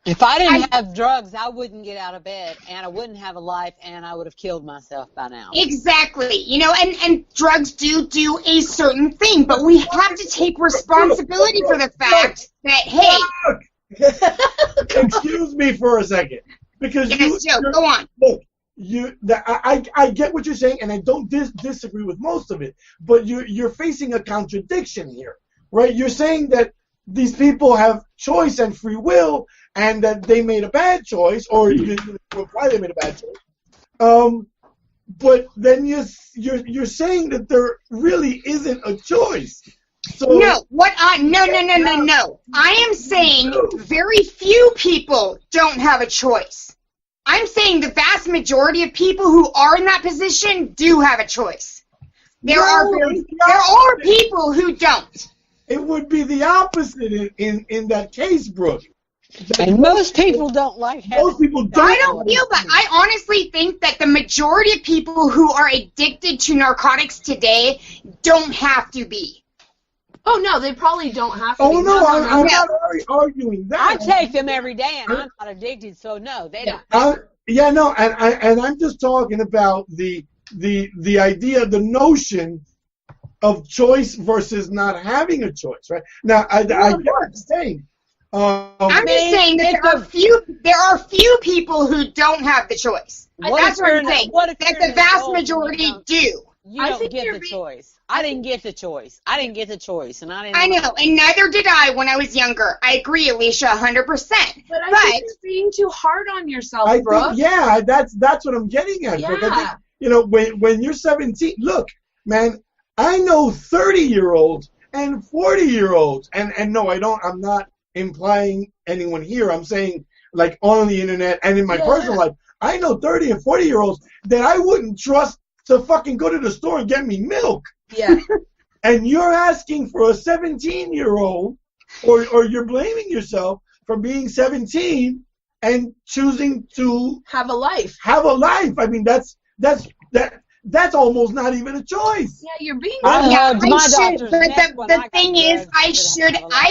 if I didn't have drugs, I wouldn't get out of bed, and I wouldn't have a life, and I would have killed myself by now. Exactly. You know, and drugs do a certain thing, but we have to take responsibility for the fact that, hey. Excuse me for a second. Because Joe, go on. Look, I get what you're saying, and I don't disagree with most of it, but you're facing a contradiction here, right? You're saying that these people have choice and free will, and that they made a bad choice, or why they made a bad choice. But then you're saying that there really isn't a choice. So no. I am saying very few people don't have a choice. I'm saying the vast majority of people who are in that position do have a choice. There are people who don't. It would be the opposite in that case, Brooke. And most people don't like having. Most people don't. I don't feel that. I honestly think that the majority of people who are addicted to narcotics today don't have to be. Oh, no, they probably don't have to. Oh, no, I'm not arguing that. I take them every day, and I'm not addicted, so no, they don't. And I'm just talking about the idea, the notion of choice versus not having a choice, right? Now, I get what you're saying. I'm just saying that there are few people who don't have the choice. That's what I'm saying. That the vast majority do. You don't get the choice. I didn't get the choice. And I know, and neither did I when I was younger. I agree, Alicia, 100%. But I think you're being too hard on yourself, Brooke. That's what I'm getting at, Brooke. I think, when you're 17, look, man, I know 30-year-olds and 40-year-olds, and no, I'm not implying anyone here. I'm saying, like, on the internet and in my personal life, I know 30 and 40-year-olds that I wouldn't trust to fucking go to the store and get me milk. Yeah. And you're asking for a 17-year-old, or you're blaming yourself for being 17 and choosing to have a life. I mean, that's almost not even a choice. Yeah, you're being. The thing is, I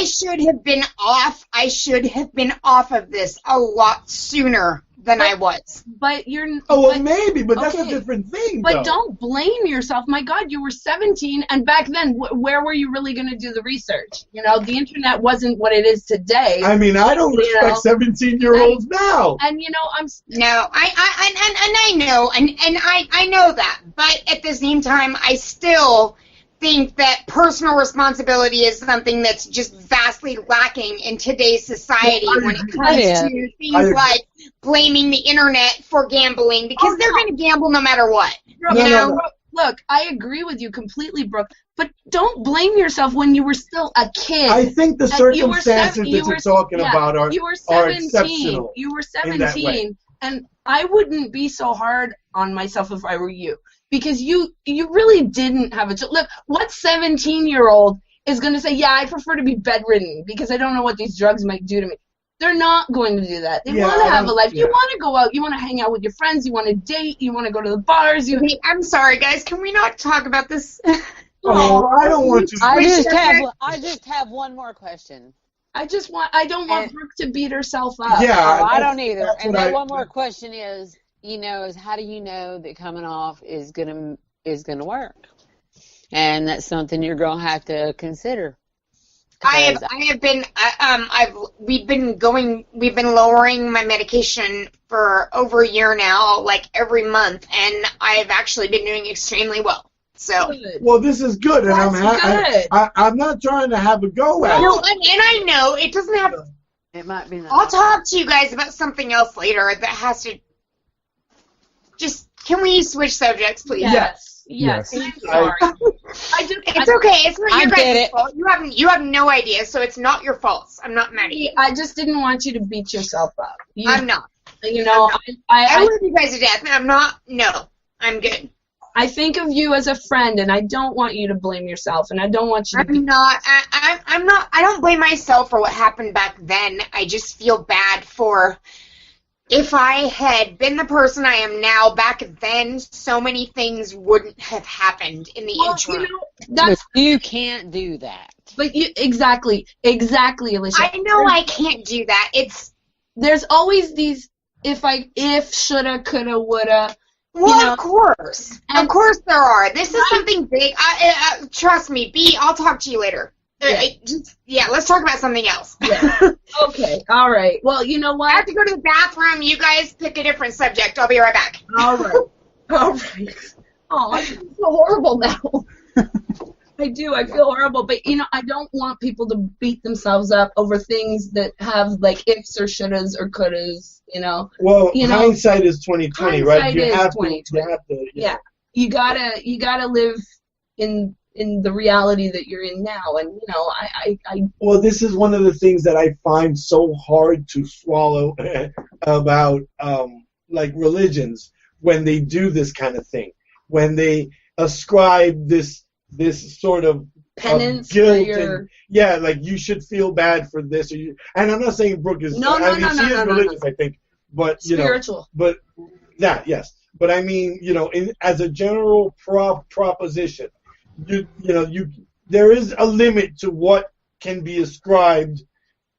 should have been off. I should have been off of this a lot sooner than I was. But you're. Maybe, but that's a different thing. But don't blame yourself. My God, you were 17, and back then, where were you really going to do the research? You know, the internet wasn't what it is today. I mean, I don't respect 17-year-olds now. And you know, I know, and I know that. But at the same time, I still think that personal responsibility is something that's just vastly lacking in today's society when it comes to things like blaming the internet for gambling, because they're going to gamble no matter what. look, I agree with you completely, Brooke, but don't blame yourself when you were still a kid. I think the circumstances that you're talking about are exceptional. You were 17, and I wouldn't be so hard on myself if I were you, because you really didn't have a look. What 17-year-old is going to say, yeah, I prefer to be bedridden because I don't know what these drugs might do to me? They're not going to do that. They want to have a life. You want to go out. You want to hang out with your friends. You want to date. You want to go to the bars. I'm sorry, guys. Can we not talk about this? Oh, I don't want to. I just have one more question. I don't want Brooke to beat herself up. Yeah, I don't either. And that one more question is how do you know that coming off is gonna work? And that's something you're gonna have to consider. We've been lowering my medication for over a year now, like every month, and I've actually been doing extremely well. So. Well, this is good, and I'm not trying to have a go at it. No, and I know it doesn't have. It might be. I'll talk to you guys about something else later that has to. Just can we switch subjects, please? Yes. I'm sorry. It's okay. It's not your guys' fault. You have no idea, so it's not your fault. I'm not mad at you. I just didn't want you to beat yourself up. I'm not. I love you guys to death. I'm not. No, I'm good. I think of you as a friend, and I don't want you to blame yourself, and I don't want you to. I'm not. I don't blame myself for what happened back then. I just feel bad for. If I had been the person I am now back then, so many things wouldn't have happened in the interim. You can't do that. But exactly, Alicia. I know I can't do that. There's always these if, shoulda, coulda, woulda. Well, of course there are. This is something big. Trust me, B. I'll talk to you later. Let's talk about something else. Yeah. Okay, all right. Well, you know what? I have to go to the bathroom. You guys pick a different subject. I'll be right back. All right. Oh, I feel horrible now. I do. I feel horrible. But, I don't want people to beat themselves up over things that have, like, ifs or shouldas or couldas, Well, hindsight is 20/20, right? You have to. Yeah. You gotta live in the reality that you're in now, and Well, this is one of the things that I find so hard to swallow about like religions when they do this kind of thing, when they ascribe this sort of penance guilt and like you should feel bad for this, and I'm not saying Brooke is. She is religious, I think, but spiritual. But that yes, but I mean as a general proposition. There is a limit to what can be ascribed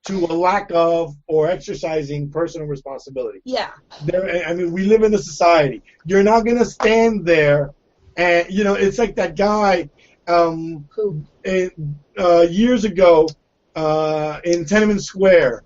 to a lack of or exercising personal responsibility. Yeah. We live in a society. You're not going to stand there and, it's like that guy years ago in Tenement Square.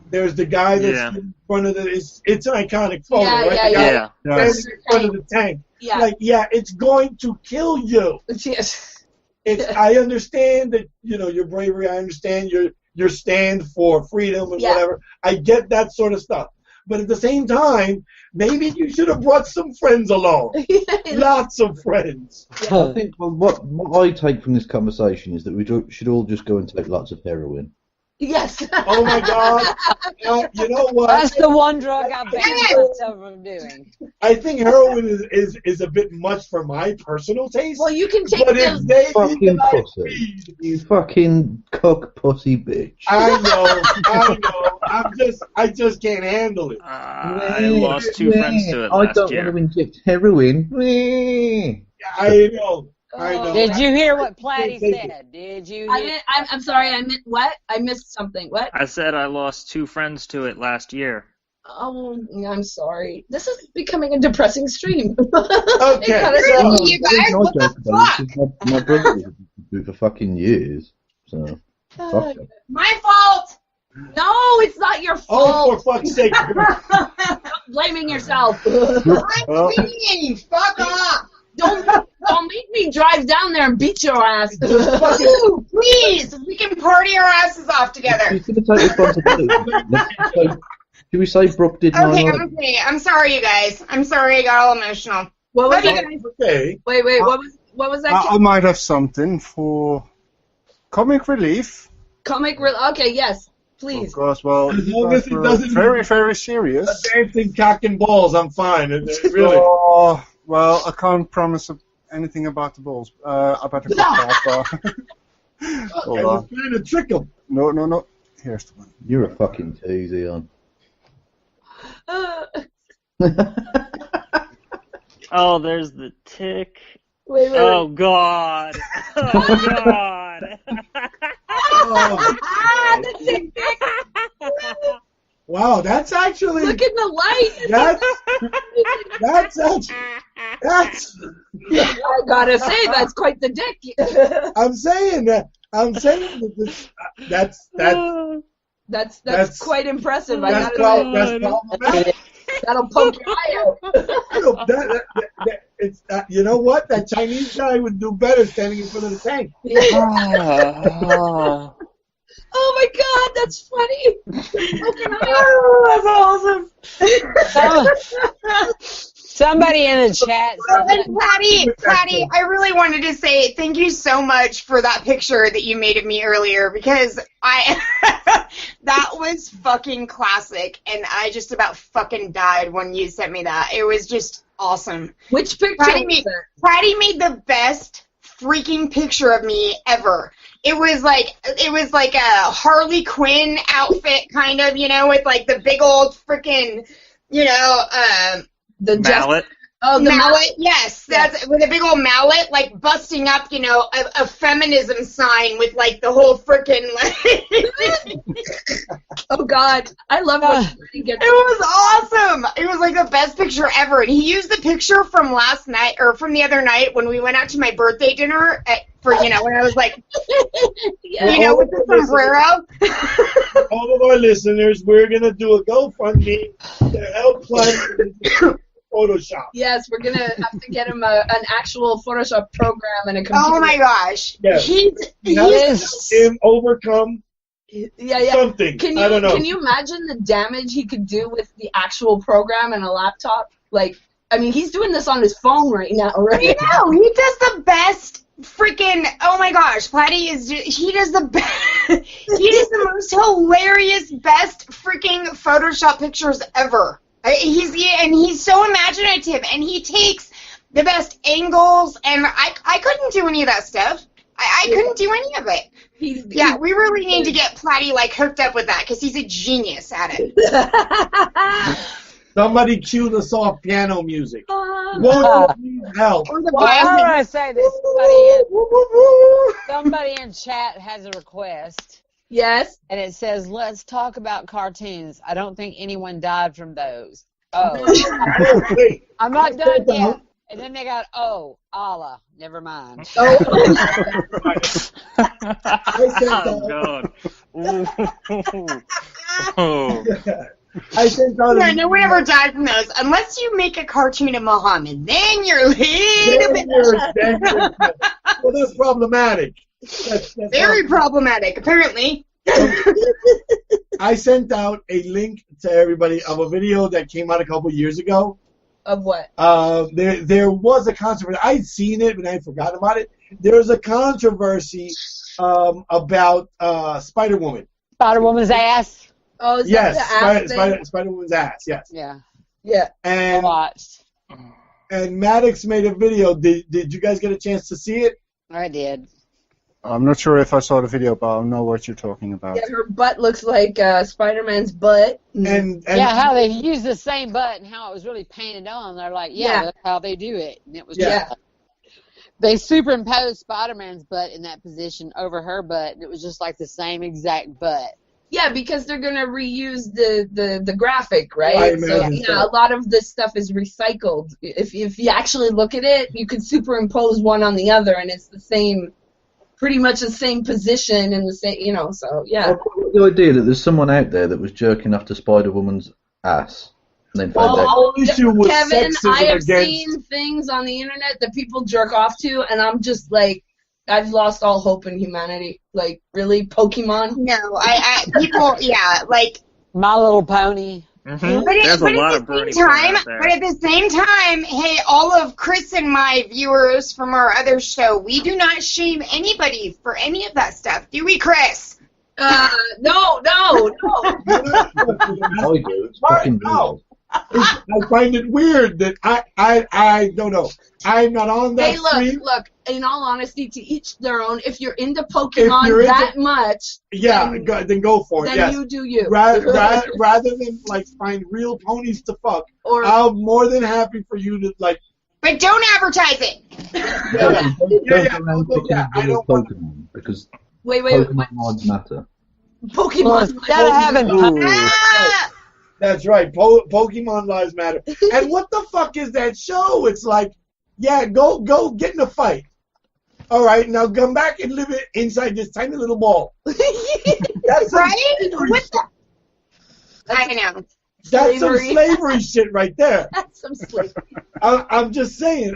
There's the guy that's in front of it's an iconic photo, right? Yeah. Standing in front of the tank. Yeah. It's going to kill you. Yes. I understand that, your bravery. I understand your stand for freedom and whatever. I get that sort of stuff. But at the same time, maybe you should have brought some friends along. Lots of friends. Yeah. I think what I take from this conversation is that we should all just go and take lots of heroin. Yes. Oh my God. You know what? That's the one drug I've banned myself from doing. I think heroin is a bit much for my personal taste. Well, you can take fucking pussy. You fucking cock pussy bitch. I know. I just can't handle it. I lost two friends to it last year. I don't want to inject heroin. I know. Did you hear what Platty said? Did you hear? I'm sorry, I meant what? I missed something. What? I said I lost two friends to it last year. Oh, I'm sorry. This is becoming a depressing stream. Okay. You guys, what the fuck? My brother was do for fucking years. So, fuck it. My fault! No, it's not your fault. Oh, for fuck's sake. Stop blaming yourself. I'm singing. Fuck off. Don't make me drive down there and beat your ass. Ooh, please, we can party our asses off together. She's going to take responsibility. Should we say Brooke did Okay, I'm sorry, you guys. I'm sorry I got all emotional. What was it? Okay. Wait, what was that? I might have something for comic relief. Okay, yes, please. Of course, well, As long as it doesn't very, very serious. dancing cock and balls, I'm fine. Really. Oh, well, I can't promise anything about the balls. About the cock. Hold I on. was trying to trick him. No. Here's the one. You're a fucking tease, Ian. Oh, there's the tick. Wait. Oh, God. Oh, God. Wow, that's actually. Look in the light. That's I gotta say, that's quite the dick. I'm saying that that's quite impressive. that's I gotta say. problematic. That'll poke your eye out. You know what? That Chinese guy would do better standing in front of the tank. Oh my God, that's funny. That's awesome. Somebody in the chat said that. And Patty, I really wanted to say thank you so much for that picture that you made of me earlier, because that was fucking classic, and I just about fucking died when you sent me that. It was just awesome. Which picture? Patty made the best freaking picture of me ever. It was like a Harley Quinn outfit, kind of, with like the big old freaking, the mallet. Oh, the mallet, yes. That's with a big old mallet, like busting up, a feminism sign with like the whole frickin' Oh God, I love it. It was awesome. It was like the best picture ever. And he used the picture from last night, or from the other night when we went out to my birthday dinner when I was like, with the sombrero. All of our listeners, we're gonna do a GoFundMe to help plan Photoshop. Yes, we're gonna have to get him an actual Photoshop program and a computer. Oh my gosh, yes. he's him overcome. Yeah. Something. I don't know. Can you imagine the damage he could do with the actual program and a laptop? Like, I mean, he's doing this on his phone right now, right? I know. He does the best freaking. Oh my gosh, Platty he does the best. He does the most hilarious, best freaking Photoshop pictures ever. He's so imaginative, and he takes the best angles, and I couldn't do any of that stuff. I couldn't do any of it. We really need to get Platty hooked up with that, because he's a genius at it. Somebody cue the soft piano music. Won't need help. I want to say this. Somebody in chat has a request. Yes. And it says, let's talk about cartoons. I don't think anyone died from those. Oh. I'm not done yet. And then they got, Allah. Never mind. Oh, God. No one ever died from those. Unless you make a cartoon of Muhammad. Then you're a little bit... Well, that's problematic. That's very problematic, apparently. I sent out a link to everybody of a video that came out a couple years ago. Of what? There was a controversy. I'd seen it, but I forgot about it. There was a controversy about Spider-Woman. Spider-Woman's ass? Oh, is yes, that the ass Spider-Woman's ass, yes. Yeah. And, I watched. And Maddox made a video. Did you guys get a chance to see it? I did. I'm not sure if I saw the video, but I know what you're talking about. Yeah, her butt looks like Spider-Man's butt. And how they used the same butt and how it was really painted on. They're like, that's how they do it. And it was they superimposed Spider-Man's butt in that position over her butt, and it was just like the same exact butt. Yeah, because they're going to reuse the graphic, right? So, a lot of this stuff is recycled. If you actually look at it, you could superimpose one on the other, and it's the same, pretty much the same position and the same, so, yeah. The idea that there's someone out there that was jerking off to Spider-Woman's ass. And then found out. Kevin, I have seen things on the internet that people jerk off to, and I'm just like, I've lost all hope in humanity. Like, really? Pokemon? No, people, My Little Pony. Mm-hmm. But There's a lot of brony porn out there. But at the same time, hey, all of Chris and my viewers from our other show, we do not shame anybody for any of that stuff, do we, Chris? No. I do. It's fucking weird. I find it weird that I don't know. I'm not on that stream. Look, in all honesty, to each their own. If you're into Pokemon that much, then go for it. Then yes. you do you. Rather than like find real ponies to fuck, I'm more than happy for you to like. But don't advertise it. I don't Pokemon because Pokemon lives matter. Pokemon instead of having That's right. Pokemon lives matter. And what the fuck is that show? It's like, go get in a fight. All right, now come back and live it inside this tiny little ball. That's right? What the? I know. That's some slavery shit right there. That's some slavery. I'm just saying.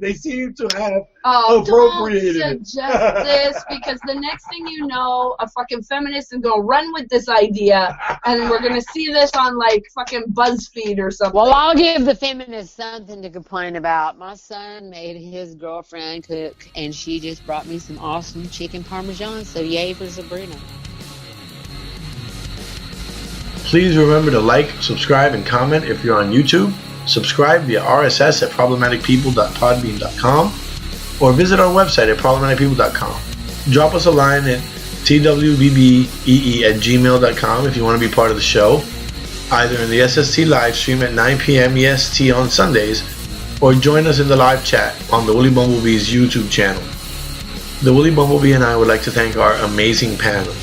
They seem to have appropriated it. Don't suggest this, because the next thing you know, a fucking feminist is gonna run with this idea, and we're gonna see this on like fucking BuzzFeed or something. Well, I'll give the feminists something to complain about. My son made his girlfriend cook, and she just brought me some awesome chicken parmesan. So yay for Sabrina. Please remember to like, subscribe, and comment if you're on YouTube. Subscribe via RSS at problematicpeople.podbean.com or visit our website at problematicpeople.com. Drop us a line at twbbee@gmail.com if you want to be part of the show, either in the SST live stream at 9 p.m. EST on Sundays, or join us in the live chat on the Woolly Bumblebee's YouTube channel. The Woolly Bumblebee and I would like to thank our amazing panel: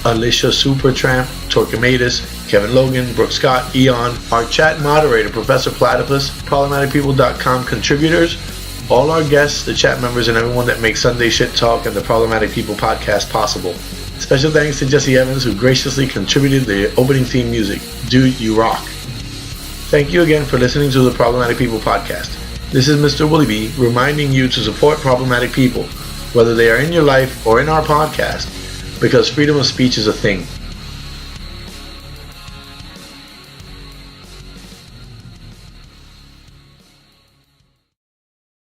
Alicia Supertramp, Torquematus, Kevin Logan, Brooke Scott, Eon, our chat moderator, Professor Platypus, ProblematicPeople.com contributors, all our guests, the chat members, and everyone that makes Sunday Shit Talk and the Problematic People podcast possible. Special thanks to Jesse Evans, who graciously contributed the opening theme music. Dude, you rock. Thank you again for listening to the Problematic People podcast. This is Mr. WoolyBee reminding you to support problematic people, whether they are in your life or in our podcast, because freedom of speech is a thing.